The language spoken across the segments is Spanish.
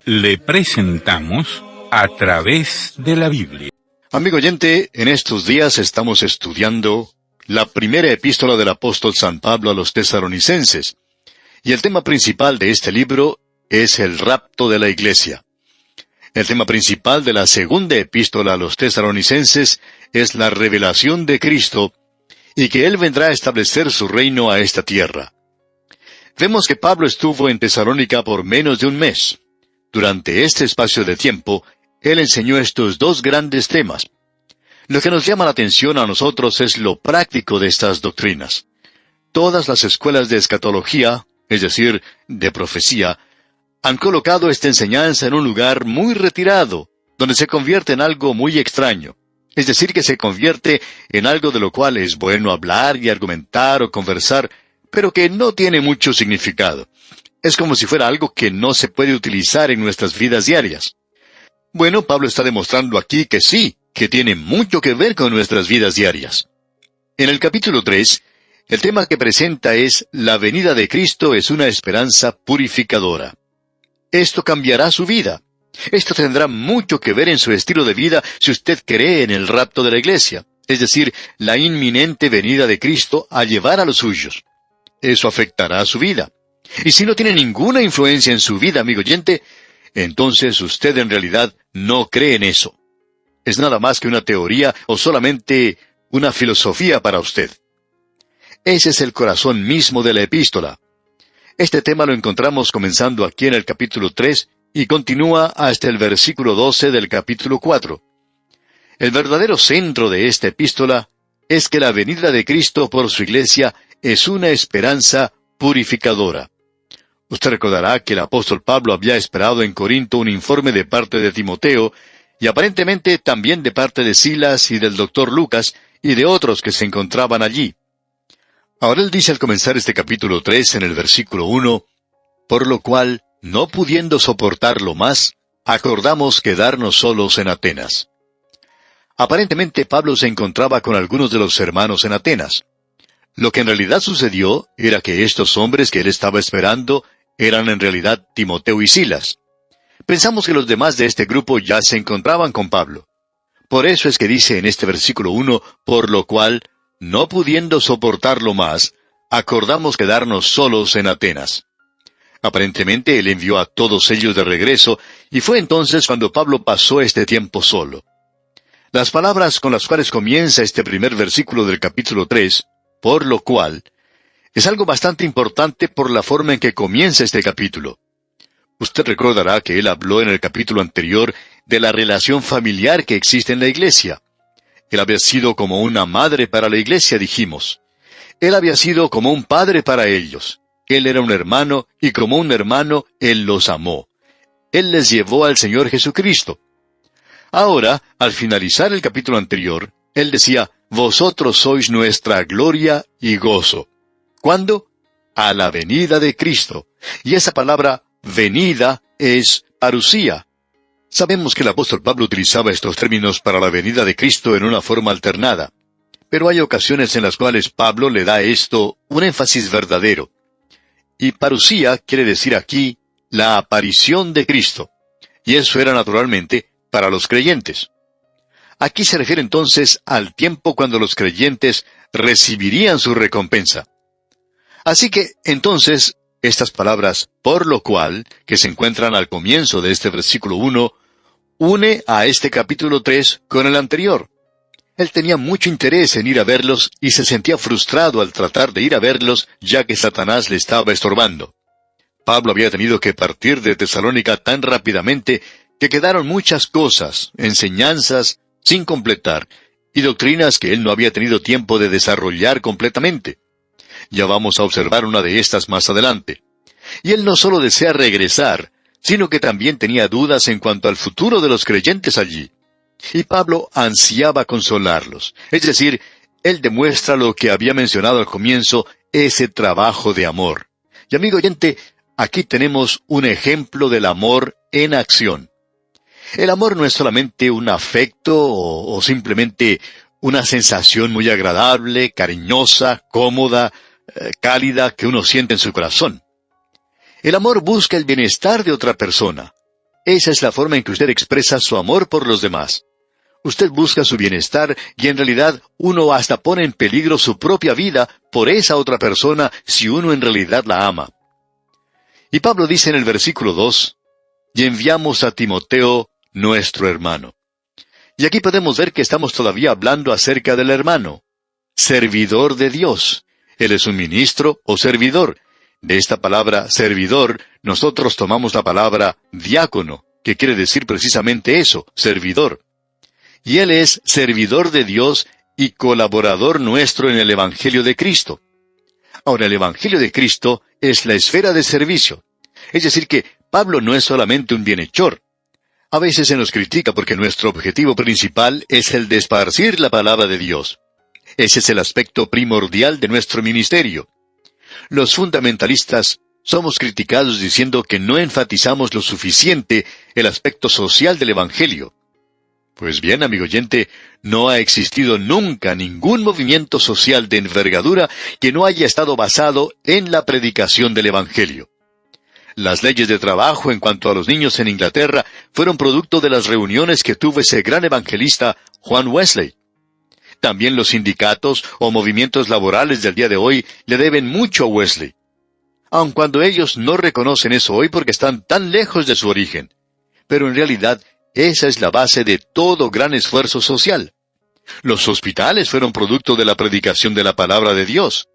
Le presentamos A través de la Biblia. Amigo oyente, en estos días estamos estudiando la primera epístola del apóstol San Pablo a los tesalonicenses. Y el tema principal de este libro es el rapto de la iglesia. El tema principal de la segunda epístola a los tesalonicenses es la revelación de Cristo y que Él vendrá a establecer su reino a esta tierra. Vemos que Pablo estuvo en Tesalónica por menos de un mes. Durante este espacio de tiempo, él enseñó estos dos grandes temas. Lo que nos llama la atención a nosotros es lo práctico de estas doctrinas. Todas las escuelas de escatología, es decir, de profecía, han colocado esta enseñanza en un lugar muy retirado, donde se convierte en algo muy extraño. Es decir, que se convierte en algo de lo cual es bueno hablar y argumentar o conversar, pero que no tiene mucho significado. Es como si fuera algo que no se puede utilizar en nuestras vidas diarias. Bueno, Pablo está demostrando aquí que sí, que tiene mucho que ver con nuestras vidas diarias. En el capítulo 3, el tema que presenta es la venida de Cristo es una esperanza purificadora. Esto cambiará su vida. Esto tendrá mucho que ver en su estilo de vida si usted cree en el rapto de la iglesia, es decir, la inminente venida de Cristo a llevar a los suyos. Eso afectará a su vida. Y si no tiene ninguna influencia en su vida, amigo oyente, entonces usted en realidad no cree en eso. Es nada más que una teoría o solamente una filosofía para usted. Ese es el corazón mismo de la epístola. Este tema lo encontramos comenzando aquí en el capítulo 3 y continúa hasta el versículo 12 del capítulo 4. El verdadero centro de esta epístola es que la venida de Cristo por su iglesia es una esperanza purificadora. Usted recordará que el apóstol Pablo había esperado en Corinto un informe de parte de Timoteo, y aparentemente también de parte de Silas y del doctor Lucas, y de otros que se encontraban allí. Ahora él dice al comenzar este capítulo 3 en el versículo 1, por lo cual, no pudiendo soportarlo más, acordamos quedarnos solos en Atenas. Aparentemente Pablo se encontraba con algunos de los hermanos en Atenas. Lo que en realidad sucedió era que estos hombres que él estaba esperando eran en realidad Timoteo y Silas. Pensamos que los demás de este grupo ya se encontraban con Pablo. Por eso es que dice en este versículo 1, por lo cual, no pudiendo soportarlo más, acordamos quedarnos solos en Atenas. Aparentemente él envió a todos ellos de regreso, y fue entonces cuando Pablo pasó este tiempo solo. Las palabras con las cuales comienza este primer versículo del capítulo 3, por lo cual, es algo bastante importante por la forma en que comienza este capítulo. Usted recordará que él habló en el capítulo anterior de la relación familiar que existe en la iglesia. Él había sido como una madre para la iglesia, dijimos. Él había sido como un padre para ellos. Él era un hermano, y como un hermano, él los amó. Él les llevó al Señor Jesucristo. Ahora, al finalizar el capítulo anterior, él decía, vosotros sois nuestra gloria y gozo. ¿Cuándo? A la venida de Cristo. Y esa palabra, venida, es parusía. Sabemos que el apóstol Pablo utilizaba estos términos para la venida de Cristo en una forma alternada. Pero hay ocasiones en las cuales Pablo le da a esto un énfasis verdadero. Y parusía quiere decir aquí la aparición de Cristo. Y eso era naturalmente para los creyentes. Aquí se refiere entonces al tiempo cuando los creyentes recibirían su recompensa. Así que, entonces, estas palabras, por lo cual, que se encuentran al comienzo de este versículo 1, une a este capítulo 3 con el anterior. Él tenía mucho interés en ir a verlos y se sentía frustrado al tratar de ir a verlos, ya que Satanás le estaba estorbando. Pablo había tenido que partir de Tesalónica tan rápidamente que quedaron muchas cosas, enseñanzas, sin completar, y doctrinas que él no había tenido tiempo de desarrollar completamente. Ya vamos a observar una de estas más adelante. Y él no solo desea regresar, sino que también tenía dudas en cuanto al futuro de los creyentes allí. Y Pablo ansiaba consolarlos. Es decir, él demuestra lo que había mencionado al comienzo, ese trabajo de amor. Y amigo oyente, aquí tenemos un ejemplo del amor en acción. El amor no es solamente un afecto o simplemente una sensación muy agradable, cariñosa, cómoda, cálida que uno siente en su corazón. El amor busca el bienestar de otra persona. Esa es la forma en que usted expresa su amor por los demás. Usted busca su bienestar y en realidad uno hasta pone en peligro su propia vida por esa otra persona si uno en realidad la ama. Y Pablo dice en el versículo 2, y enviamos a Timoteo, nuestro hermano. Y aquí podemos ver que estamos todavía hablando acerca del hermano, servidor de Dios. Él es un ministro o servidor. De esta palabra servidor, nosotros tomamos la palabra diácono, que quiere decir precisamente eso, servidor. Y él es servidor de Dios y colaborador nuestro en el Evangelio de Cristo. Ahora, el Evangelio de Cristo es la esfera de servicio. Es decir que Pablo no es solamente un bienhechor. A veces se nos critica porque nuestro objetivo principal es el de esparcir la palabra de Dios. Ese es el aspecto primordial de nuestro ministerio. Los fundamentalistas somos criticados diciendo que no enfatizamos lo suficiente el aspecto social del Evangelio. Pues bien, amigo oyente, no ha existido nunca ningún movimiento social de envergadura que no haya estado basado en la predicación del Evangelio. Las leyes de trabajo en cuanto a los niños en Inglaterra fueron producto de las reuniones que tuvo ese gran evangelista Juan Wesley. También los sindicatos o movimientos laborales del día de hoy le deben mucho a Wesley, aun cuando ellos no reconocen eso hoy porque están tan lejos de su origen. Pero en realidad, esa es la base de todo gran esfuerzo social. Los hospitales fueron producto de la predicación de la palabra de Dios.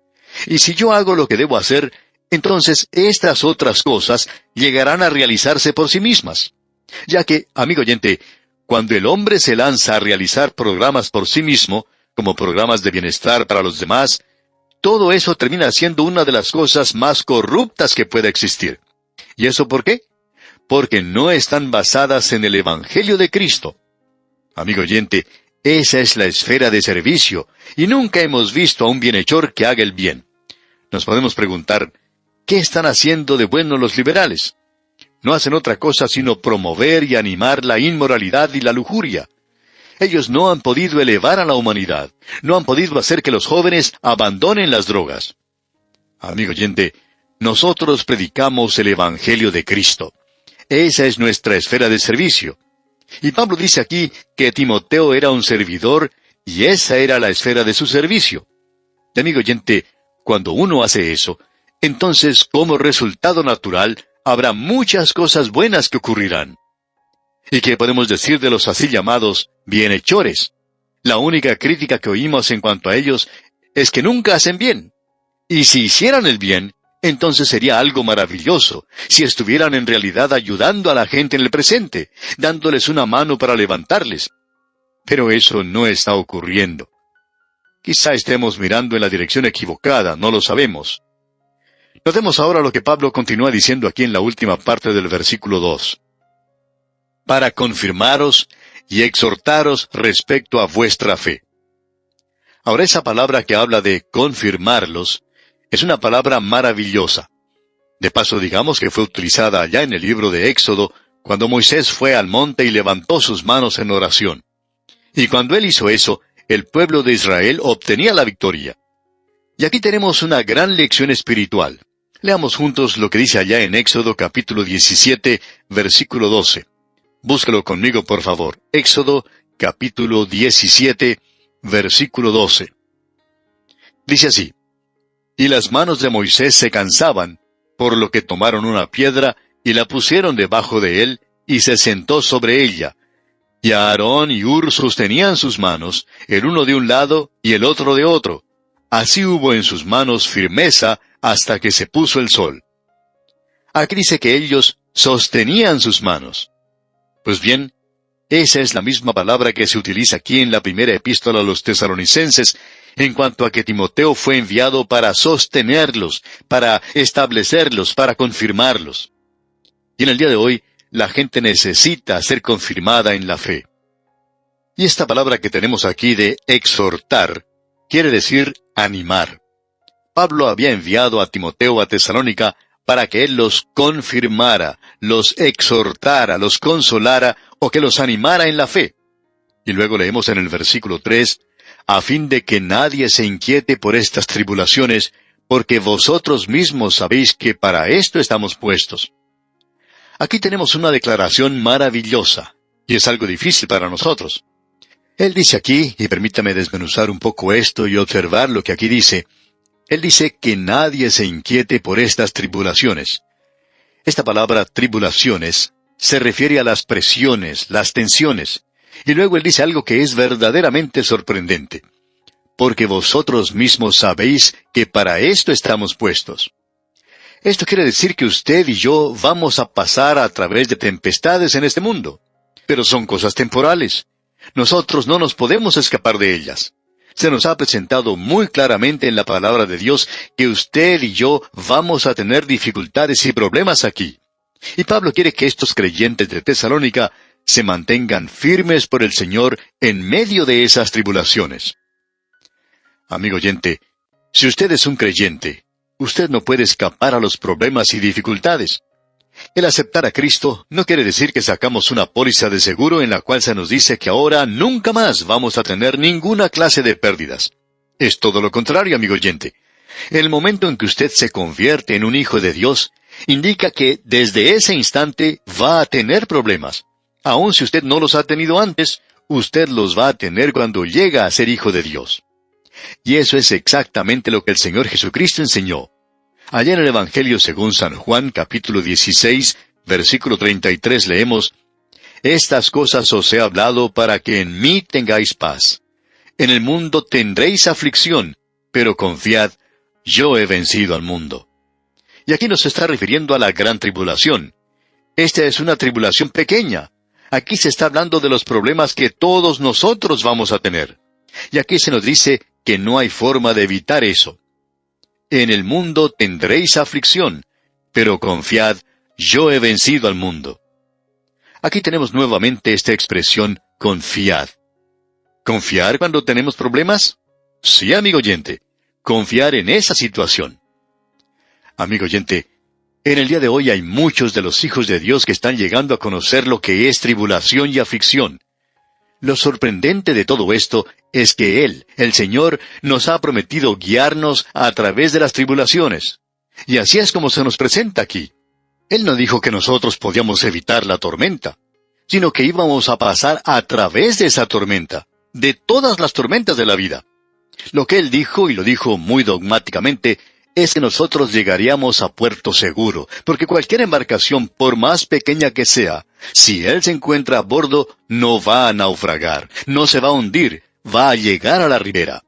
Y si yo hago lo que debo hacer, entonces estas otras cosas llegarán a realizarse por sí mismas. Ya que, amigo oyente, cuando el hombre se lanza a realizar programas por sí mismo, como programas de bienestar para los demás, todo eso termina siendo una de las cosas más corruptas que pueda existir. ¿Y eso por qué? Porque no están basadas en el Evangelio de Cristo. Amigo oyente, esa es la esfera de servicio, y nunca hemos visto a un bienhechor que haga el bien. Nos podemos preguntar, ¿qué están haciendo de bueno los liberales? No hacen otra cosa sino promover y animar la inmoralidad y la lujuria. Ellos no han podido elevar a la humanidad, no han podido hacer que los jóvenes abandonen las drogas. Amigo oyente, nosotros predicamos el Evangelio de Cristo. Esa es nuestra esfera de servicio. Y Pablo dice aquí que Timoteo era un servidor y esa era la esfera de su servicio. Y amigo oyente, cuando uno hace eso, entonces como resultado natural habrá muchas cosas buenas que ocurrirán. ¿Y qué podemos decir de los así llamados bienhechores? La única crítica que oímos en cuanto a ellos es que nunca hacen bien. Y si hicieran el bien, entonces sería algo maravilloso, si estuvieran en realidad ayudando a la gente en el presente, dándoles una mano para levantarles. Pero eso no está ocurriendo. Quizá estemos mirando en la dirección equivocada, no lo sabemos. Notemos ahora lo que Pablo continúa diciendo aquí en la última parte del versículo 2. Para confirmaros y exhortaros respecto a vuestra fe. Ahora esa palabra que habla de confirmarlos es una palabra maravillosa. De paso, digamos que fue utilizada allá en el libro de Éxodo, cuando Moisés fue al monte y levantó sus manos en oración. Y cuando él hizo eso, el pueblo de Israel obtenía la victoria. Y aquí tenemos una gran lección espiritual. Leamos juntos lo que dice allá en Éxodo capítulo 17, versículo 12. Búscalo conmigo, por favor. Éxodo capítulo 17, versículo 12. Dice así: Y las manos de Moisés se cansaban, por lo que tomaron una piedra y la pusieron debajo de él, y se sentó sobre ella. Y Aarón y Hur sostenían sus manos, el uno de un lado y el otro de otro. Así hubo en sus manos firmeza hasta que se puso el sol. Aquí dice que ellos sostenían sus manos. Pues bien, esa es la misma palabra que se utiliza aquí en la primera epístola a los tesalonicenses, en cuanto a que Timoteo fue enviado para sostenerlos, para establecerlos, para confirmarlos. Y en el día de hoy, la gente necesita ser confirmada en la fe. Y esta palabra que tenemos aquí de exhortar, quiere decir animar. Pablo había enviado a Timoteo a Tesalónica para que él los confirmara, los exhortara, los consolara o que los animara en la fe. Y luego leemos en el versículo 3, a fin de que nadie se inquiete por estas tribulaciones, porque vosotros mismos sabéis que para esto estamos puestos. Aquí tenemos una declaración maravillosa, y es algo difícil para nosotros. Él dice aquí, y permítame desmenuzar un poco esto y observar lo que aquí dice. Él dice que nadie se inquiete por estas tribulaciones. Esta palabra tribulaciones se refiere a las presiones, las tensiones. Y luego él dice algo que es verdaderamente sorprendente. Porque vosotros mismos sabéis que para esto estamos puestos. Esto quiere decir que usted y yo vamos a pasar a través de tempestades en este mundo. Pero son cosas temporales. Nosotros no nos podemos escapar de ellas. Se nos ha presentado muy claramente en la palabra de Dios que usted y yo vamos a tener dificultades y problemas aquí. Y Pablo quiere que estos creyentes de Tesalónica se mantengan firmes por el Señor en medio de esas tribulaciones. Amigo oyente, si usted es un creyente, usted no puede escapar a los problemas y dificultades. El aceptar a Cristo no quiere decir que sacamos una póliza de seguro en la cual se nos dice que ahora nunca más vamos a tener ninguna clase de pérdidas. Es todo lo contrario, amigo oyente. El momento en que usted se convierte en un hijo de Dios, indica que desde ese instante va a tener problemas. Aun si usted no los ha tenido antes, usted los va a tener cuando llega a ser hijo de Dios. Y eso es exactamente lo que el Señor Jesucristo enseñó. Allá en el Evangelio según San Juan, capítulo 16, versículo 33, leemos, «Estas cosas os he hablado para que en mí tengáis paz. En el mundo tendréis aflicción, pero confiad, yo he vencido al mundo». Y aquí nos está refiriendo a la gran tribulación. Esta es una tribulación pequeña. Aquí se está hablando de los problemas que todos nosotros vamos a tener. Y aquí se nos dice que no hay forma de evitar eso. En el mundo tendréis aflicción, pero confiad, yo he vencido al mundo. Aquí tenemos nuevamente esta expresión, confiad. ¿Confiar cuando tenemos problemas? Sí, amigo oyente, confiar en esa situación. Amigo oyente, en el día de hoy hay muchos de los hijos de Dios que están llegando a conocer lo que es tribulación y aflicción. Lo sorprendente de todo esto es que Él, el Señor, nos ha prometido guiarnos a través de las tribulaciones. Y así es como se nos presenta aquí. Él no dijo que nosotros podíamos evitar la tormenta, sino que íbamos a pasar a través de esa tormenta, de todas las tormentas de la vida. Lo que Él dijo, y lo dijo muy dogmáticamente, es que nosotros llegaríamos a puerto seguro, porque cualquier embarcación, por más pequeña que sea, si Él se encuentra a bordo, no va a naufragar, no se va a hundir, va a llegar a la ribera.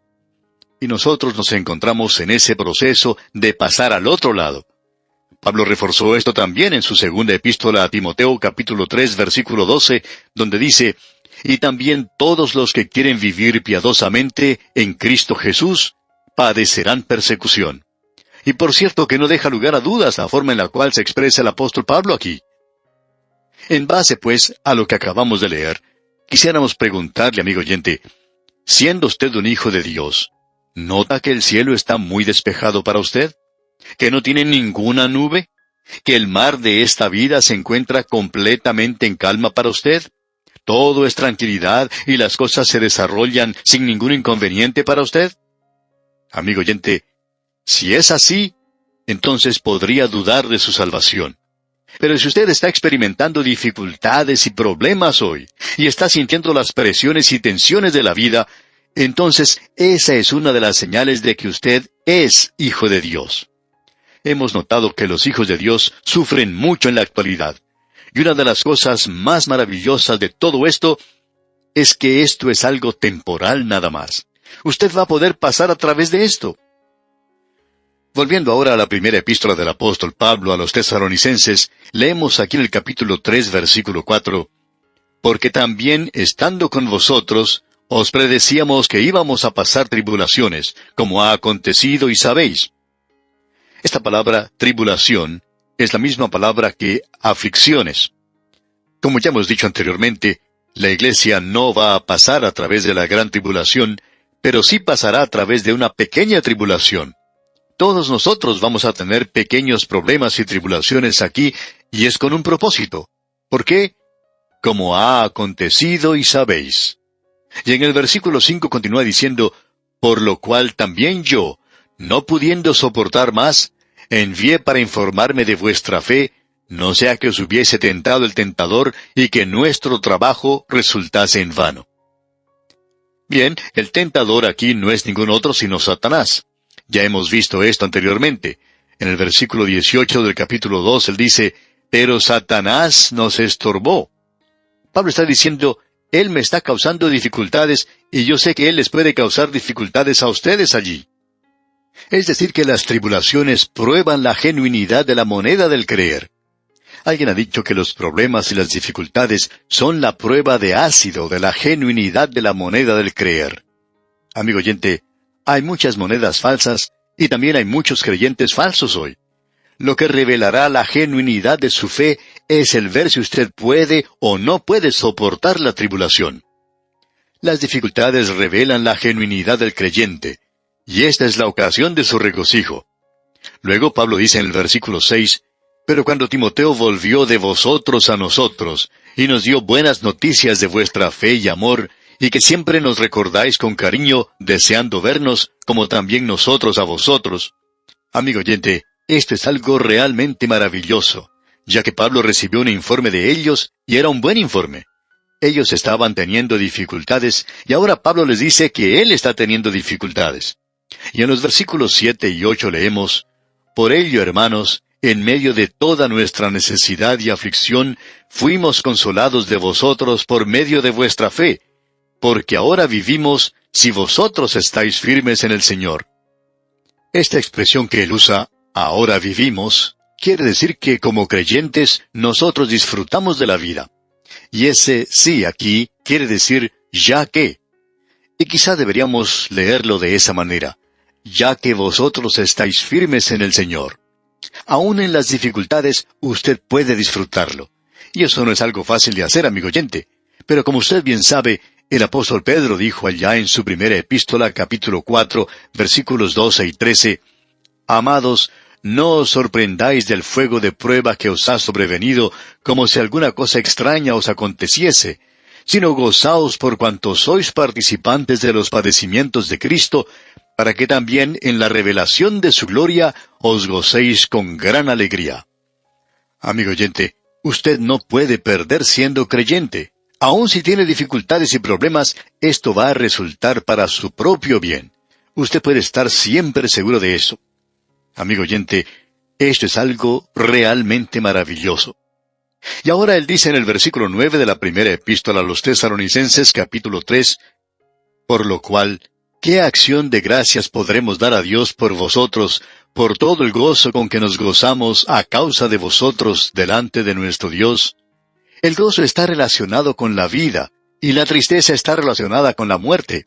Y nosotros nos encontramos en ese proceso de pasar al otro lado. Pablo reforzó esto también en su segunda epístola a Timoteo, capítulo 3, versículo 12, donde dice, «Y también todos los que quieren vivir piadosamente en Cristo Jesús, padecerán persecución». Y por cierto que no deja lugar a dudas la forma en la cual se expresa el apóstol Pablo aquí. En base, pues, a lo que acabamos de leer, quisiéramos preguntarle, amigo oyente, siendo usted un hijo de Dios, ¿nota que el cielo está muy despejado para usted? ¿Que no tiene ninguna nube? ¿Que el mar de esta vida se encuentra completamente en calma para usted? ¿Todo es tranquilidad y las cosas se desarrollan sin ningún inconveniente para usted? Amigo oyente, si es así, entonces podría dudar de su salvación. Pero si usted está experimentando dificultades y problemas hoy, y está sintiendo las presiones y tensiones de la vida, entonces esa es una de las señales de que usted es hijo de Dios. Hemos notado que los hijos de Dios sufren mucho en la actualidad. Y una de las cosas más maravillosas de todo esto es que esto es algo temporal nada más. Usted va a poder pasar a través de esto. Volviendo ahora a la primera epístola del apóstol Pablo a los tesalonicenses, leemos aquí en el capítulo 3, versículo 4, «Porque también, estando con vosotros, os predecíamos que íbamos a pasar tribulaciones, como ha acontecido y sabéis». Esta palabra, tribulación, es la misma palabra que aflicciones. Como ya hemos dicho anteriormente, la iglesia no va a pasar a través de la gran tribulación, pero sí pasará a través de una pequeña tribulación. Todos nosotros vamos a tener pequeños problemas y tribulaciones aquí, y es con un propósito. ¿Por qué? Como ha acontecido y sabéis. Y en el versículo 5 continúa diciendo, «Por lo cual también yo, no pudiendo soportar más, envié para informarme de vuestra fe, no sea que os hubiese tentado el tentador y que nuestro trabajo resultase en vano. Bien, el tentador aquí no es ningún otro sino Satanás. Ya hemos visto esto anteriormente. En el versículo 18 del capítulo 2 él dice, pero Satanás nos estorbó. Pablo está diciendo, él me está causando dificultades y yo sé que él les puede causar dificultades a ustedes allí. Es decir, que las tribulaciones prueban la genuinidad de la moneda del creer. Alguien ha dicho que los problemas y las dificultades son la prueba de ácido de la genuinidad de la moneda del creer. Amigo oyente, hay muchas monedas falsas y también hay muchos creyentes falsos hoy. Lo que revelará la genuinidad de su fe es el ver si usted puede o no puede soportar la tribulación. Las dificultades revelan la genuinidad del creyente, y esta es la ocasión de su regocijo. Luego Pablo dice en el versículo 6, pero cuando Timoteo volvió de vosotros a nosotros, y nos dio buenas noticias de vuestra fe y amor, y que siempre nos recordáis con cariño, deseando vernos, como también nosotros a vosotros. Amigo oyente, esto es algo realmente maravilloso, ya que Pablo recibió un informe de ellos, y era un buen informe. Ellos estaban teniendo dificultades, y ahora Pablo les dice que él está teniendo dificultades. Y en los versículos 7 y 8 leemos, por ello, hermanos, en medio de toda nuestra necesidad y aflicción, fuimos consolados de vosotros por medio de vuestra fe, porque ahora vivimos si vosotros estáis firmes en el Señor. Esta expresión que él usa, ahora vivimos, quiere decir que como creyentes nosotros disfrutamos de la vida. Y ese sí aquí quiere decir ya que. Y quizá deberíamos leerlo de esa manera, ya que vosotros estáis firmes en el Señor. Aún en las dificultades, usted puede disfrutarlo. Y eso no es algo fácil de hacer, amigo oyente. Pero como usted bien sabe, el apóstol Pedro dijo allá en su primera epístola, capítulo 4, versículos 12 y 13, Amados, no os sorprendáis del fuego de prueba que os ha sobrevenido, como si alguna cosa extraña os aconteciese, sino gozaos por cuanto sois participantes de los padecimientos de Cristo, para que también en la revelación de su gloria os gocéis con gran alegría. Amigo oyente, usted no puede perder siendo creyente. Aun si tiene dificultades y problemas, esto va a resultar para su propio bien. Usted puede estar siempre seguro de eso. Amigo oyente, esto es algo realmente maravilloso. Y ahora él dice en el versículo 9 de la primera epístola a los Tesalonicenses, capítulo 3, por lo cual, ¿qué acción de gracias podremos dar a Dios por vosotros, por todo el gozo con que nos gozamos a causa de vosotros delante de nuestro Dios? El gozo está relacionado con la vida, y la tristeza está relacionada con la muerte.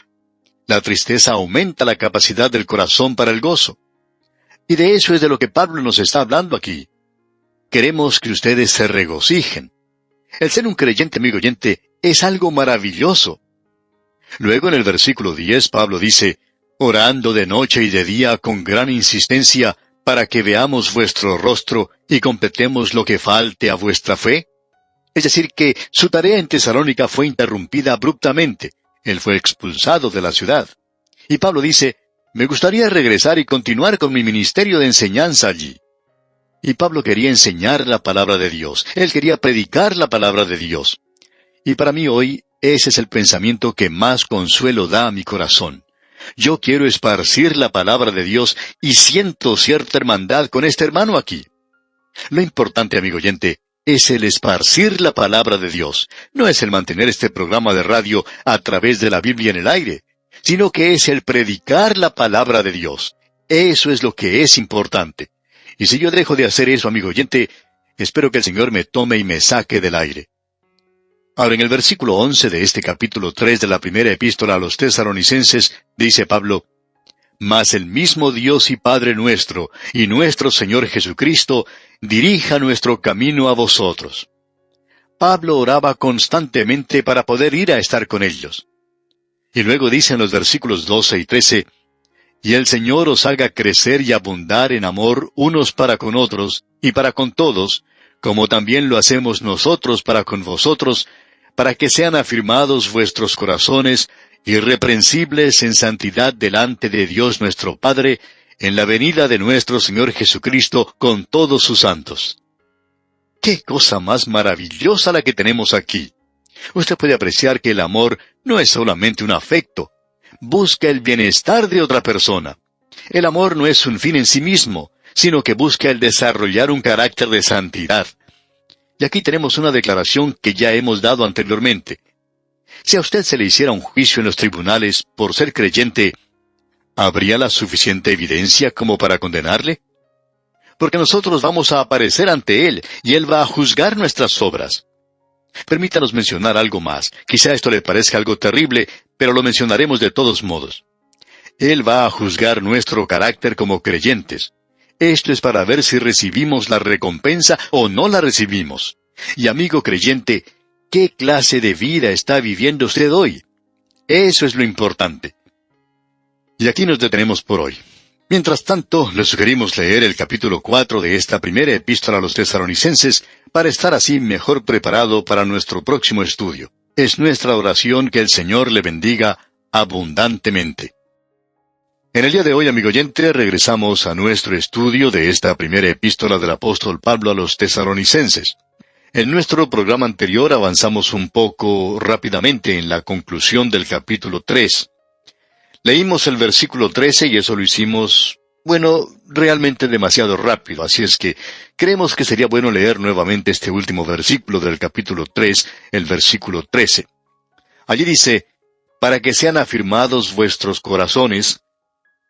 La tristeza aumenta la capacidad del corazón para el gozo. Y de eso es de lo que Pablo nos está hablando aquí. Queremos que ustedes se regocijen. El ser un creyente, amigo oyente, es algo maravilloso. Luego en el versículo 10 Pablo dice, orando de noche y de día con gran insistencia, para que veamos vuestro rostro y completemos lo que falte a vuestra fe. Es decir, que su tarea en Tesalónica fue interrumpida abruptamente. Él fue expulsado de la ciudad. Y Pablo dice, me gustaría regresar y continuar con mi ministerio de enseñanza allí. Y Pablo quería enseñar la palabra de Dios. Él quería predicar la palabra de Dios. Y para mí hoy, ese es el pensamiento que más consuelo da a mi corazón. Yo quiero esparcir la palabra de Dios y siento cierta hermandad con este hermano aquí. Lo importante, amigo oyente, es el esparcir la palabra de Dios. No es el mantener este programa de radio a través de la Biblia en el aire, sino que es el predicar la palabra de Dios. Eso es lo que es importante. Y si yo dejo de hacer eso, amigo oyente, espero que el Señor me tome y me saque del aire. Ahora, en el versículo 11 de este capítulo 3 de la primera epístola a los Tesalonicenses, dice Pablo, Mas el mismo Dios y Padre nuestro, y nuestro Señor Jesucristo, dirija nuestro camino a vosotros. Pablo oraba constantemente para poder ir a estar con ellos. Y luego dice en los versículos 12 y 13, Y el Señor os haga crecer y abundar en amor unos para con otros, y para con todos, como también lo hacemos nosotros para con vosotros, para que sean afirmados vuestros corazones, irreprensibles en santidad delante de Dios nuestro Padre, en la venida de nuestro Señor Jesucristo con todos sus santos. ¡Qué cosa más maravillosa la que tenemos aquí! Usted puede apreciar que el amor no es solamente un afecto. Busca el bienestar de otra persona. El amor no es un fin en sí mismo, sino que busca el desarrollar un carácter de santidad. Y aquí tenemos una declaración que ya hemos dado anteriormente. Si a usted se le hiciera un juicio en los tribunales por ser creyente, ¿habría la suficiente evidencia como para condenarle? Porque nosotros vamos a aparecer ante Él, y Él va a juzgar nuestras obras. Permítanos mencionar algo más. Quizá esto le parezca algo terrible, pero lo mencionaremos de todos modos. Él va a juzgar nuestro carácter como creyentes. Esto es para ver si recibimos la recompensa o no la recibimos. Y amigo creyente, ¿qué clase de vida está viviendo usted hoy? Eso es lo importante. Y aquí nos detenemos por hoy. Mientras tanto, le sugerimos leer el capítulo 4 de esta primera epístola a los Tesalonicenses para estar así mejor preparado para nuestro próximo estudio. Es nuestra oración que el Señor le bendiga abundantemente. En el día de hoy, amigo oyente, regresamos a nuestro estudio de esta primera epístola del apóstol Pablo a los Tesalonicenses. En nuestro programa anterior avanzamos un poco rápidamente en la conclusión del capítulo 3. Leímos el versículo 13 y eso lo hicimos, realmente demasiado rápido, así es que creemos que sería bueno leer nuevamente este último versículo del capítulo 3, el versículo 13. Allí dice, para que sean afirmados vuestros corazones,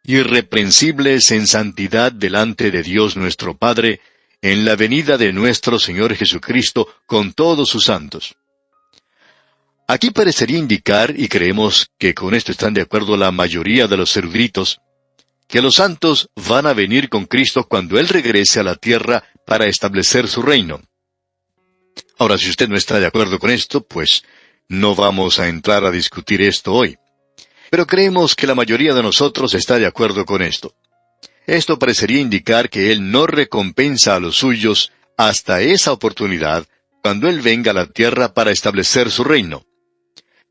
irreprensibles en santidad delante de Dios nuestro Padre, en la venida de nuestro Señor Jesucristo con todos sus santos. Aquí parecería indicar, y creemos que con esto están de acuerdo la mayoría de los eruditos, que los santos van a venir con Cristo cuando Él regrese a la tierra para establecer su reino. Ahora, si usted no está de acuerdo con esto, pues no vamos a entrar a discutir esto hoy. Pero creemos que la mayoría de nosotros está de acuerdo con esto. Esto parecería indicar que Él no recompensa a los suyos hasta esa oportunidad, cuando Él venga a la tierra para establecer su reino.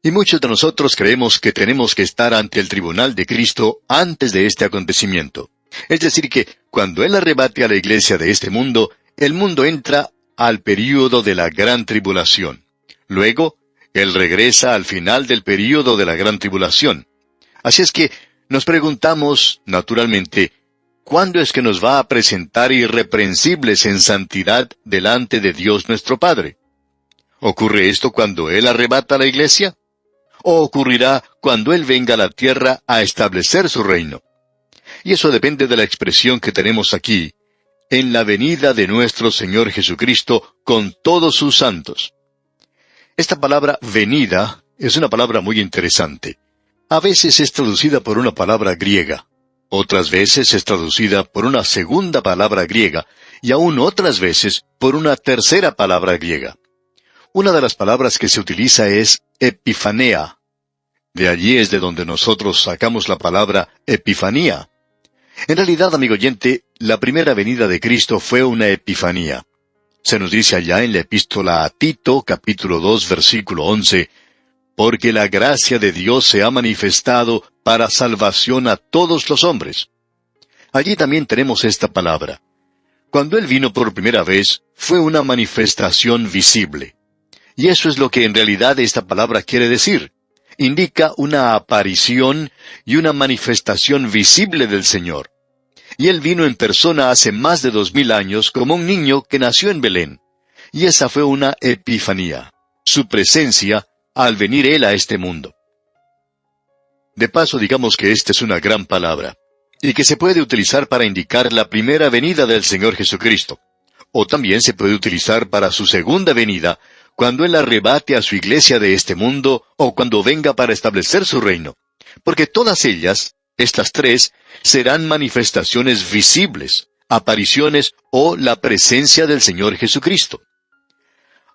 Y muchos de nosotros creemos que tenemos que estar ante el tribunal de Cristo antes de este acontecimiento. Es decir que, cuando Él arrebate a la iglesia de este mundo, el mundo entra al período de la gran tribulación. Luego, Él regresa al final del período de la gran tribulación. Así es que, nos preguntamos, naturalmente, ¿cuándo es que nos va a presentar irreprensibles en santidad delante de Dios nuestro Padre? ¿Ocurre esto cuando Él arrebata a la iglesia? ¿O ocurrirá cuando Él venga a la tierra a establecer su reino? Y eso depende de la expresión que tenemos aquí, en la venida de nuestro Señor Jesucristo con todos sus santos. Esta palabra venida es una palabra muy interesante. A veces es traducida por una palabra griega, otras veces es traducida por una segunda palabra griega, y aún otras veces por una tercera palabra griega. Una de las palabras que se utiliza es epifanea. De allí es de donde nosotros sacamos la palabra epifanía. En realidad, amigo oyente, la primera venida de Cristo fue una epifanía. Se nos dice allá en la epístola a Tito, capítulo 2, versículo 11, porque la gracia de Dios se ha manifestado para salvación a todos los hombres. Allí también tenemos esta palabra. Cuando Él vino por primera vez, fue una manifestación visible. Y eso es lo que en realidad esta palabra quiere decir. Indica una aparición y una manifestación visible del Señor. Y Él vino en persona hace más de 2000 años como un niño que nació en Belén. Y esa fue una epifanía, su presencia al venir Él a este mundo. De paso, digamos que esta es una gran palabra, y que se puede utilizar para indicar la primera venida del Señor Jesucristo. O también se puede utilizar para su segunda venida, cuando Él arrebate a su iglesia de este mundo, o cuando venga para establecer su reino. Porque todas ellas, estas tres, serán manifestaciones visibles, apariciones o la presencia del Señor Jesucristo.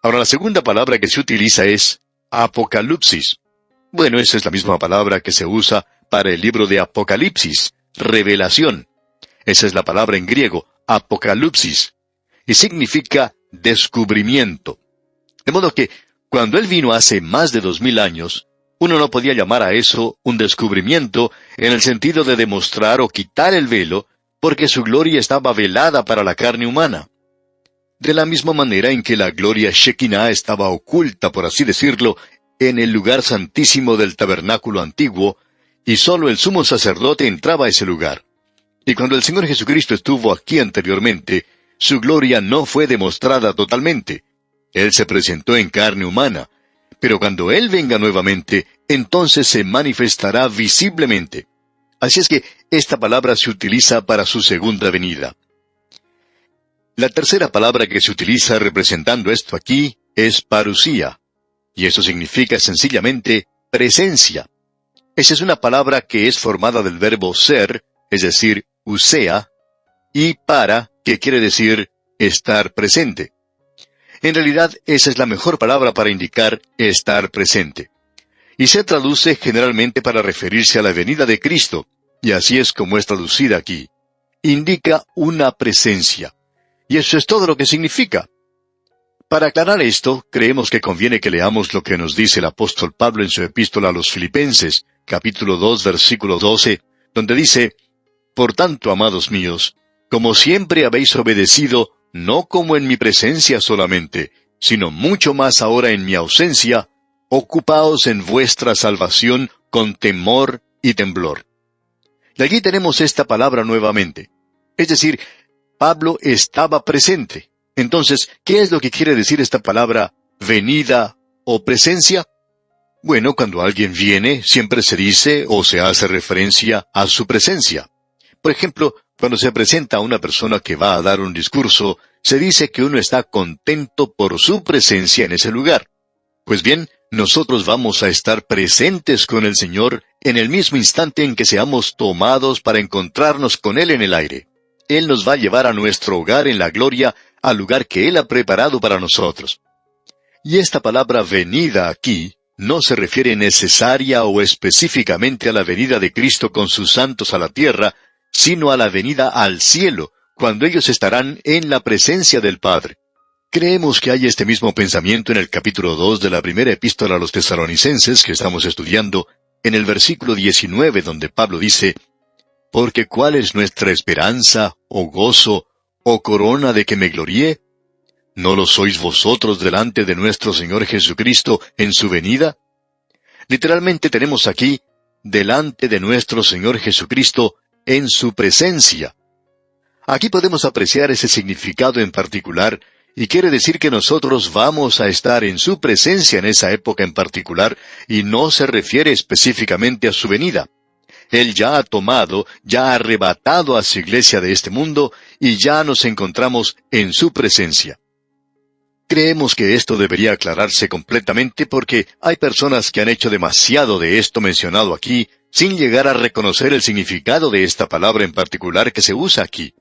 Ahora, la segunda palabra que se utiliza es apocalipsis. Esa es la misma palabra que se usa para el libro de Apocalipsis, revelación. Esa es la palabra en griego, apocalipsis, y significa descubrimiento. De modo que, cuando Él vino hace más de 2000 años, uno no podía llamar a eso un descubrimiento en el sentido de demostrar o quitar el velo, porque su gloria estaba velada para la carne humana. de la misma manera en que la gloria Shekinah estaba oculta, por así decirlo, en el lugar santísimo del tabernáculo antiguo, y sólo el sumo sacerdote entraba a ese lugar. Y cuando el Señor Jesucristo estuvo aquí anteriormente, su gloria no fue demostrada totalmente. Él se presentó en carne humana, pero cuando Él venga nuevamente, entonces se manifestará visiblemente. Así es que esta palabra se utiliza para su segunda venida. La tercera palabra que se utiliza representando esto aquí es parusía, y eso significa sencillamente presencia. Esa es una palabra que es formada del verbo ser, es decir, usea, y para, que quiere decir estar presente. En realidad, esa es la mejor palabra para indicar estar presente. Y se traduce generalmente para referirse a la venida de Cristo, y así es como es traducida aquí. Indica una presencia. Y eso es todo lo que significa. Para aclarar esto, creemos que conviene que leamos lo que nos dice el apóstol Pablo en su epístola a los Filipenses, capítulo 2, versículo 12, donde dice: Por tanto, amados míos, como siempre habéis obedecido, no como en mi presencia solamente, sino mucho más ahora en mi ausencia, ocupaos en vuestra salvación con temor y temblor. Y aquí tenemos esta palabra nuevamente. Es decir, Pablo estaba presente. Entonces, ¿qué es lo que quiere decir esta palabra venida o presencia? Bueno, cuando alguien viene, siempre se dice o se hace referencia a su presencia. Por ejemplo, cuando se presenta a una persona que va a dar un discurso, se dice que uno está contento por su presencia en ese lugar. Pues bien, nosotros vamos a estar presentes con el Señor en el mismo instante en que seamos tomados para encontrarnos con Él en el aire. Él nos va a llevar a nuestro hogar en la gloria, al lugar que Él ha preparado para nosotros. Y esta palabra venida aquí no se refiere necesaria o específicamente a la venida de Cristo con sus santos a la tierra, sino a la venida al cielo, cuando ellos estarán en la presencia del Padre. Creemos que hay este mismo pensamiento en el capítulo 2 de la primera epístola a los Tesalonicenses que estamos estudiando, en el versículo 19, donde Pablo dice: Porque ¿cuál es nuestra esperanza, o gozo, o corona de que me gloríe? ¿No lo sois vosotros delante de nuestro Señor Jesucristo en su venida? Literalmente tenemos aquí, delante de nuestro Señor Jesucristo en su presencia. Aquí podemos apreciar ese significado en particular, y quiere decir que nosotros vamos a estar en su presencia en esa época en particular, y no se refiere específicamente a su venida. Él ya ha tomado, ya ha arrebatado a su iglesia de este mundo, y ya nos encontramos en su presencia. Creemos que esto debería aclararse completamente porque hay personas que han hecho demasiado de esto mencionado aquí, sin llegar a reconocer el significado de esta palabra en particular que se usa aquí.